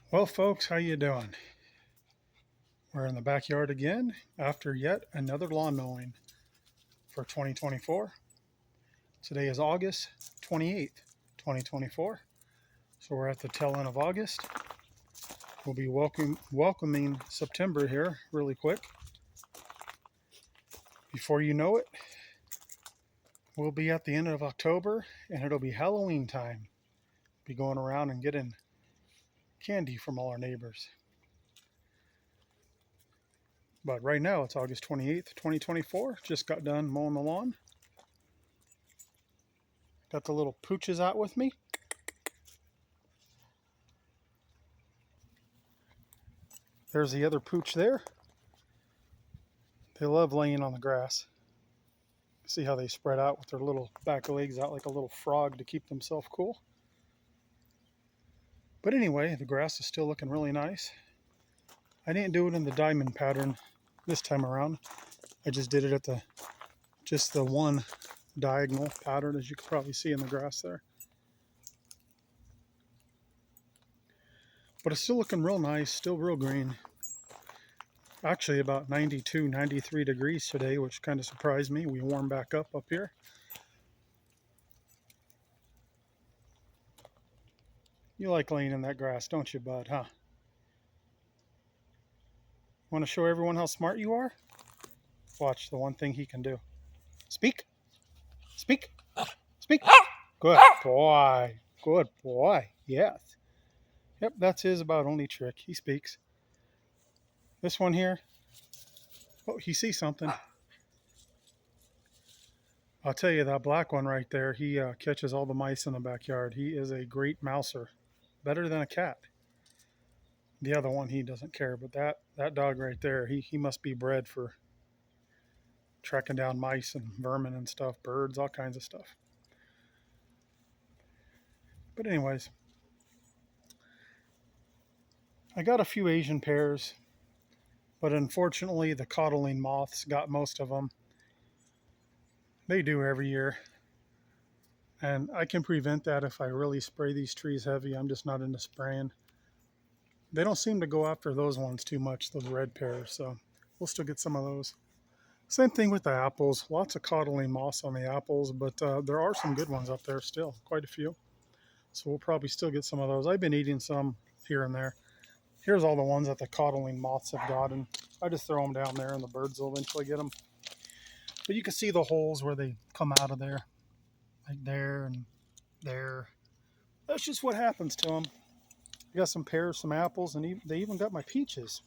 Well, folks, how you doing? We're in the backyard again after yet another lawn mowing for 2024. Today is August 28th, 2024. So we're at the tail end of August. We'll be welcoming September here really quick. Before you know it, we'll be at the end of October and it'll be Halloween time. Be going around and getting candy from all our neighbors. But right now it's August 28th, 2024. Just got done mowing the lawn. Got the little pooches out with me. There's the other pooch there. They love laying on the grass. See how they spread out with their little back legs out like a little frog to keep themselves cool. But anyway, the grass is still looking really nice. I didn't do it in the diamond pattern this time around. I just did it at the one diagonal pattern, as you can probably see in the grass there. But it's still looking real nice, still real green. Actually about 92, 93 degrees today, which kind of surprised me. We warmed back up here. You like laying in that grass, don't you, bud, huh? Want to show everyone how smart you are? Watch the one thing he can do. Speak. Speak. Speak. Good boy. Good boy. Yes. Yep, that's his about only trick. He speaks. This one here. Oh, he sees something. I'll tell you, that black one right there, he catches all the mice in the backyard. He is a great mouser. Better than a cat. The other one, he doesn't care. But that dog right there, he must be bred for tracking down mice and vermin and stuff, birds, all kinds of stuff. But anyways, I got a few Asian pears, but unfortunately the codling moths got most of them. They do every year. And I can prevent that if I really spray these trees heavy. I'm just not into spraying. They don't seem to go after those ones too much, those red pears, so we'll still get some of those. Same thing with the apples. Lots of codling moths on the apples, but there are some good ones up there still, quite a few. So we'll probably still get some of those. I've been eating some here and there. Here's all the ones that the codling moths have gotten. I just throw them down there and the birds will eventually get them. But you can see the holes where they come out of there, like there and there. That's just what happens to them. I got some pears, some apples, and they even got my peaches.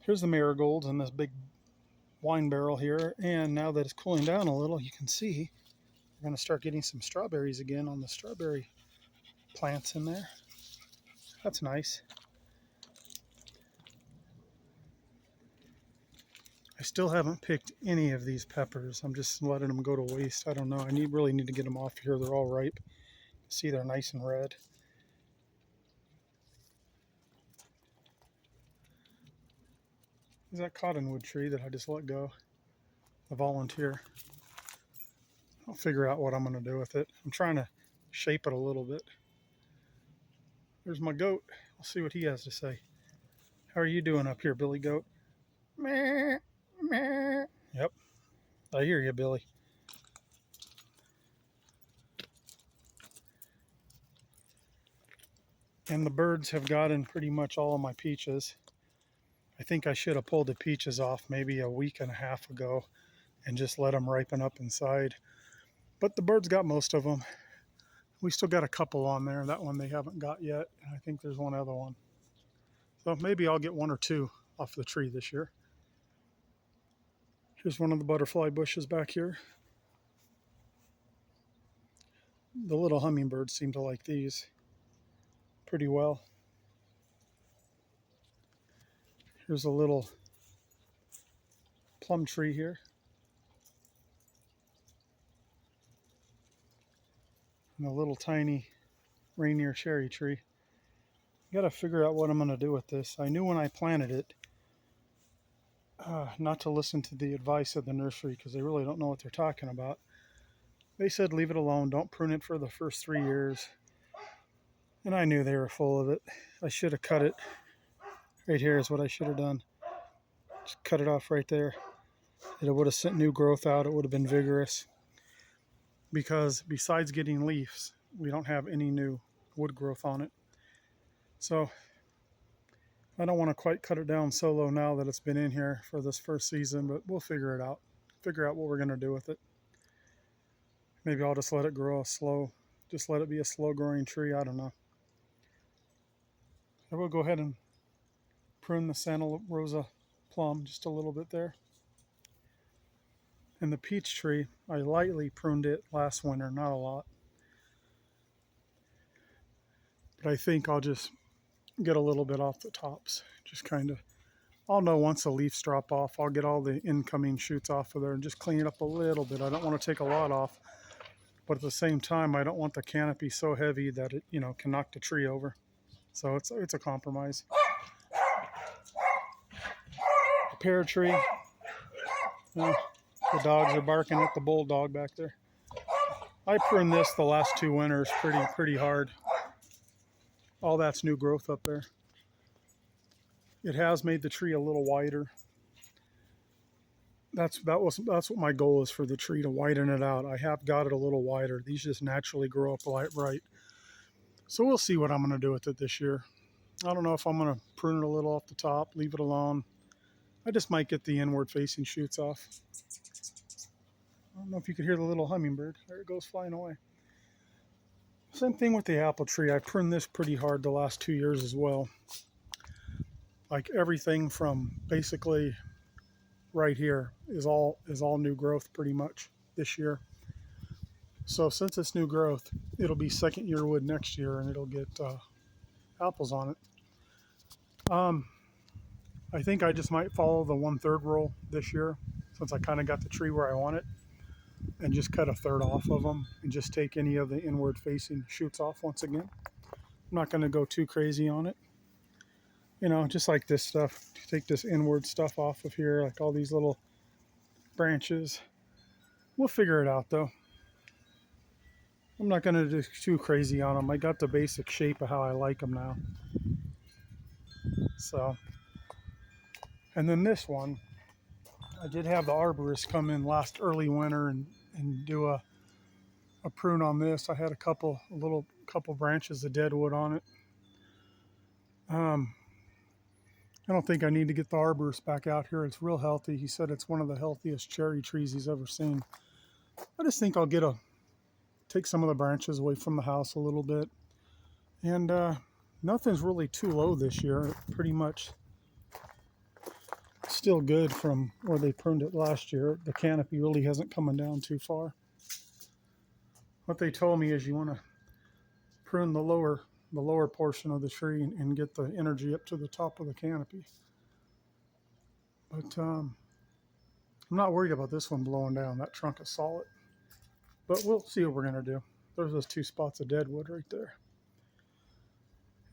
Here's the marigolds in this big wine barrel here. And now that it's cooling down a little, you can see we're going to start getting some strawberries again on the strawberry plants in there. That's nice. I still haven't picked any of these peppers. I'm just letting them go to waste. I don't know. I really need to get them off here. They're all ripe. See, they're nice and red. Is that cottonwood tree that I just let go? A volunteer. I'll figure out what I'm going to do with it. I'm trying to shape it a little bit. There's my goat. I'll see what he has to say. How are you doing up here, Billy Goat? Meh, meh. Yep, I hear you, Billy. And the birds have gotten pretty much all of my peaches. I think I should have pulled the peaches off maybe a week and a half ago and just let them ripen up inside. But the birds got most of them. We still got a couple on there. That one they haven't got yet. And I think there's one other one. So maybe I'll get one or two off the tree this year. Here's one of the butterfly bushes back here. The little hummingbirds seem to like these pretty well. Here's a little plum tree here. And a little tiny Rainier cherry tree. Got to figure out what I'm going to do with this. I knew when I planted it not to listen to the advice of the nursery because they really don't know what they're talking about. They said leave it alone. Don't prune it for the first 3 years. And I knew they were full of it. I should have cut it. Right here is what I should have done. Just cut it off right there. It would have sent new growth out. It would have been vigorous. Because besides getting leaves, we don't have any new wood growth on it. So I don't want to quite cut it down so low now that it's been in here for this first season, but we'll figure it out. Figure out what we're going to do with it. Maybe I'll just let it grow just let it be a slow growing tree. I don't know. I will go ahead and prune the Santa Rosa plum just a little bit there. And the peach tree, I lightly pruned it last winter, not a lot. But I think I'll just get a little bit off the tops. Just kind of, I'll know once the leaves drop off, I'll get all the incoming shoots off of there and just clean it up a little bit. I don't want to take a lot off, but at the same time, I don't want the canopy so heavy that it, can knock the tree over. So it's a compromise. The pear tree, the dogs are barking at the bulldog back there. I pruned this the last 2 winters pretty hard. All that's new growth up there. It has made the tree a little wider. That's what my goal is for the tree, to widen it out. I have got it a little wider. These just naturally grow up right. So we'll see what I'm going to do with it this year. I don't know if I'm going to prune it a little off the top, leave it alone. I just might get the inward facing shoots off. I don't know if you could hear the little hummingbird. There it goes flying away. Same thing with the apple tree. I pruned this pretty hard the last 2 years as well. Like everything from basically right here is all new growth pretty much this year. So since it's new growth, it'll be second year wood next year, and it'll get apples on it. I think I just might follow the 1/3 rule this year, since I kind of got the tree where I want it, and just cut 1/3 off of them and just take any of the inward facing shoots off once again. I'm not going to go too crazy on it. Just like this stuff, take this inward stuff off of here, like all these little branches. We'll figure it out though. I'm not going to do too crazy on them. I got the basic shape of how I like them now. So, and then this one, I did have the arborist come in last early winter and do a prune on this. I had a couple branches of dead wood on it. I don't think I need to get the arborist back out here. It's real healthy. He said it's one of the healthiest cherry trees he's ever seen. I just think I'll take some of the branches away from the house a little bit. And nothing's really too low this year. Pretty much still good from where they pruned it last year. The canopy really hasn't come down too far. What they told me is you want to prune the lower portion of the tree and get the energy up to the top of the canopy. But I'm not worried about this one blowing down. That trunk is solid. But we'll see what we're going to do. There's those 2 spots of deadwood right there.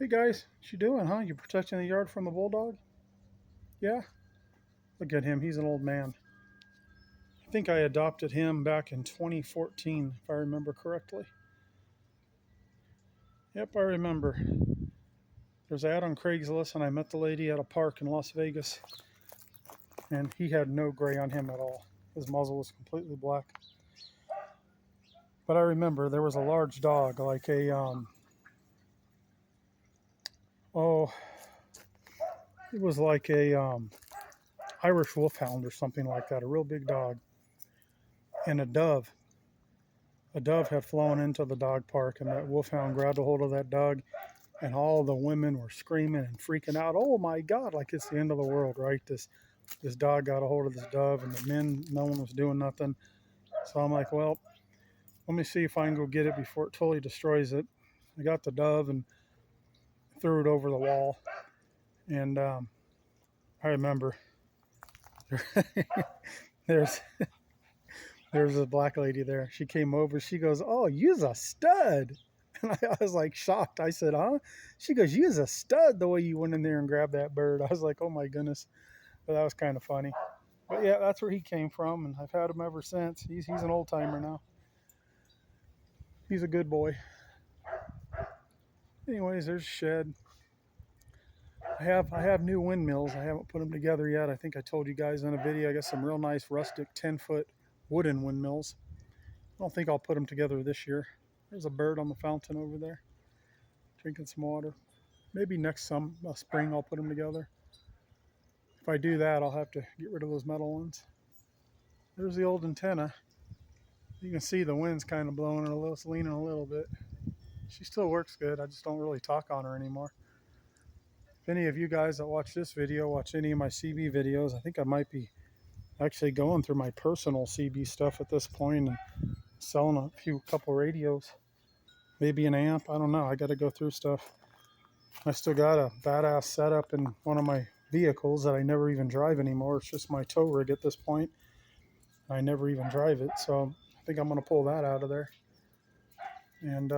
Hey guys, what you doing, huh? You protecting the yard from the bulldog? Yeah? Look at him. He's an old man. I think I adopted him back in 2014, if I remember correctly. Yep, I remember. There's an ad on Craigslist, and I met the lady at a park in Las Vegas, and he had no gray on him at all. His muzzle was completely black. But I remember there was a large dog, like a, it was like a Irish wolfhound or something like that, a real big dog. And a dove had flown into the dog park, and that wolfhound grabbed a hold of that dog, and all the women were screaming and freaking out. Oh my God, like it's the end of the world, right? This dog got a hold of this dove, and the men, no one was doing nothing. So I'm like, well, let me see if I can go get it before it totally destroys it. I got the dove and threw it over the wall. And I remember there's a black lady there. She came over. She goes, "Oh, you's a stud." And I was like shocked. I said, "Huh?" She goes, "You's a stud the way you went in there and grabbed that bird." I was like, "Oh my goodness." But that was kind of funny. But yeah, that's where he came from, and I've had him ever since. He's an old timer now. He's a good boy. Anyways, there's a shed. I have new windmills. I haven't put them together yet. I think I told you guys in a video I got some real nice rustic 10-foot wooden windmills. I don't think I'll put them together this year. There's a bird on the fountain over there drinking some water. Maybe next spring I'll put them together. If I do that, I'll have to get rid of those metal ones. There's the old antenna. You can see the wind's kind of blowing her a little, it's leaning a little bit. She still works good. I just don't really talk on her anymore. If any of you guys that watch this video watch any of my CB videos, I think I might be actually going through my personal CB stuff at this point and selling a couple radios, maybe an amp. I don't know. I got to go through stuff. I still got a badass setup in one of my vehicles that I never even drive anymore. It's just my tow rig at this point. I never even drive it, so I think I'm going to pull that out of there. And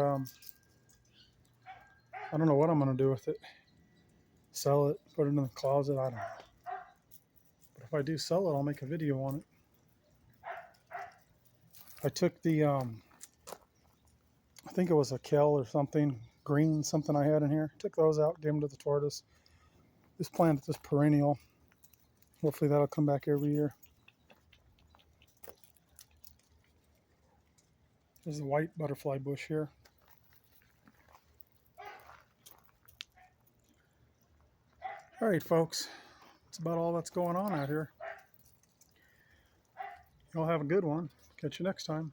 I don't know what I'm going to do with it. Sell it, put it in the closet, I don't know. But if I do sell it, I'll make a video on it. I took the, I think it was a kale or something, green, something I had in here. Took those out, gave them to the tortoise. This plant is perennial. Hopefully that'll come back every year. There's a white butterfly bush here. All right, folks. That's about all that's going on out here. Y'all have a good one. Catch you next time.